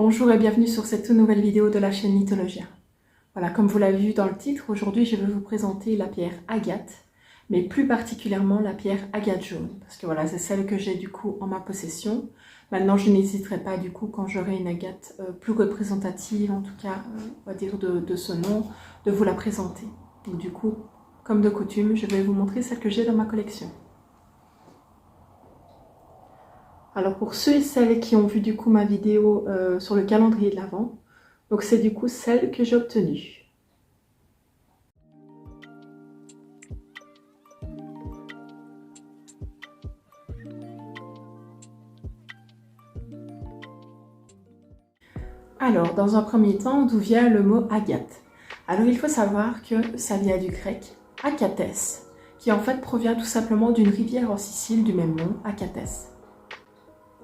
Bonjour et bienvenue sur cette toute nouvelle vidéo de la chaîne Mythologia. Voilà, comme vous l'avez vu dans le titre, aujourd'hui je vais vous présenter la pierre agate, mais plus particulièrement la pierre agate jaune, parce que voilà, c'est celle que j'ai du coup en ma possession. Maintenant, je n'hésiterai pas du coup quand j'aurai une agate plus représentative, en tout cas, on va dire de ce nom, de vous la présenter. Donc du coup, comme de coutume, je vais vous montrer celle que j'ai dans ma collection. Alors pour ceux et celles qui ont vu du coup ma vidéo sur le calendrier de l'Avent, donc c'est du coup celle que j'ai obtenue. Alors dans un premier temps, d'où vient le mot agate? Alors il faut savoir que ça vient du grec Akates, qui en fait provient tout simplement d'une rivière en Sicile du même nom, Akates.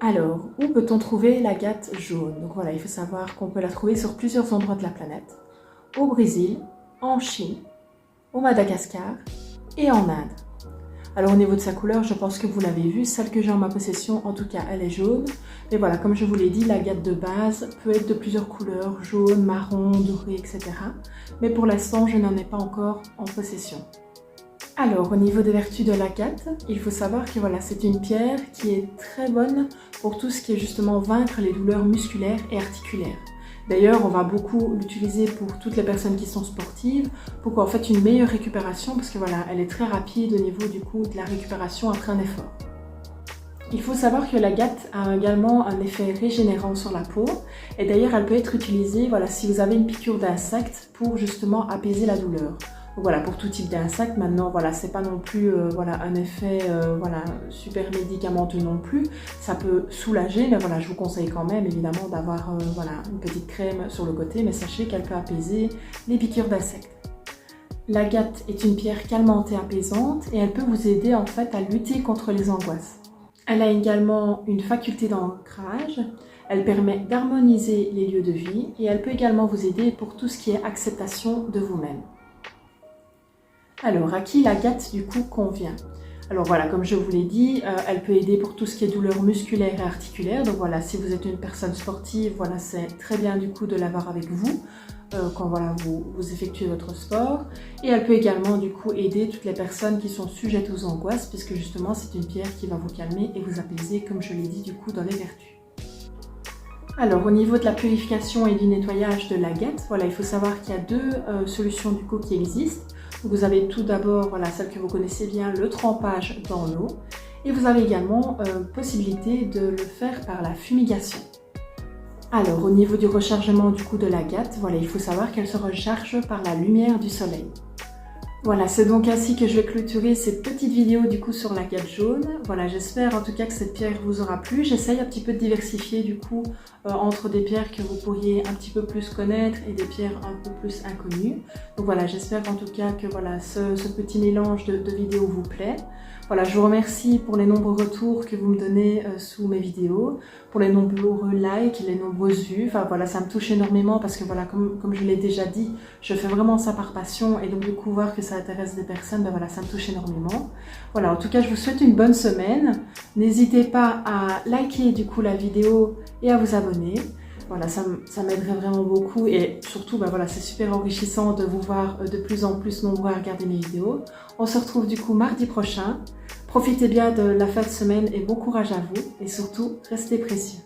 Alors, où peut-on trouver l'agate jaune? Donc voilà, il faut savoir qu'on peut la trouver sur plusieurs endroits de la planète. Au Brésil, en Chine, au Madagascar et en Inde. Alors au niveau de sa couleur, je pense que vous l'avez vu, celle que j'ai en ma possession, en tout cas, elle est jaune. Mais voilà, comme je vous l'ai dit, l'agate de base peut être de plusieurs couleurs, jaune, marron, doré, etc. Mais pour l'instant, je n'en ai pas encore en possession. Alors, au niveau des vertus de l'agate, il faut savoir que voilà, c'est une pierre qui est très bonne pour tout ce qui est justement vaincre les douleurs musculaires et articulaires. D'ailleurs, on va beaucoup l'utiliser pour toutes les personnes qui sont sportives, pour en fait une meilleure récupération, parce que voilà, elle est très rapide au niveau du coup de la récupération après un effort. Il faut savoir que l'agate a également un effet régénérant sur la peau, et d'ailleurs elle peut être utilisée voilà, si vous avez une piqûre d'insecte pour justement apaiser la douleur. Donc voilà, pour tout type d'insectes, maintenant, voilà, c'est pas non plus voilà, un effet voilà, super médicamenteux non plus. Ça peut soulager, mais voilà, je vous conseille quand même évidemment d'avoir voilà, une petite crème sur le côté, mais sachez qu'elle peut apaiser les piqûres d'insectes. L'agate est une pierre calmante et apaisante et elle peut vous aider en fait à lutter contre les angoisses. Elle a également une faculté d'ancrage, elle permet d'harmoniser les lieux de vie et elle peut également vous aider pour tout ce qui est acceptation de vous-même. Alors, à qui l'agate du coup convient? Alors voilà, comme je vous l'ai dit, elle peut aider pour tout ce qui est douleurs musculaires et articulaires. Donc voilà, si vous êtes une personne sportive, voilà, c'est très bien du coup de l'avoir avec vous quand voilà, vous effectuez votre sport. Et elle peut également du coup aider toutes les personnes qui sont sujettes aux angoisses, puisque justement c'est une pierre qui va vous calmer et vous apaiser, comme je l'ai dit du coup dans les vertus. Alors au niveau de la purification et du nettoyage de l'agate, voilà, il faut savoir qu'il y a deux solutions du coup qui existent. Vous avez tout d'abord, voilà, celle que vous connaissez bien, le trempage dans l'eau. Et vous avez également possibilité de le faire par la fumigation. Alors, au niveau du rechargement du coup de l'agate, voilà, il faut savoir qu'elle se recharge par la lumière du soleil. Voilà, c'est donc ainsi que je vais clôturer cette petite vidéo du coup sur l'agate jaune. Voilà, j'espère en tout cas que cette pierre vous aura plu. J'essaye un petit peu de diversifier du coup entre des pierres que vous pourriez un petit peu plus connaître et des pierres un peu plus inconnues. Donc voilà, j'espère en tout cas que voilà, ce petit mélange de vidéos vous plaît. Voilà, je vous remercie pour les nombreux retours que vous me donnez sous mes vidéos, pour les nombreux likes, les nombreuses vues. Enfin voilà, ça me touche énormément parce que voilà, comme je l'ai déjà dit, je fais vraiment ça par passion et donc du coup voir que ça intéresse des personnes, ben voilà, ça me touche énormément. Voilà, en tout cas, je vous souhaite une bonne semaine. N'hésitez pas à liker du coup la vidéo et à vous abonner. Voilà, ça m'aiderait vraiment beaucoup et surtout, ben voilà, c'est super enrichissant de vous voir de plus en plus nombreux à regarder mes vidéos. On se retrouve du coup mardi prochain. Profitez bien de la fin de semaine et bon courage à vous et surtout, restez précieux.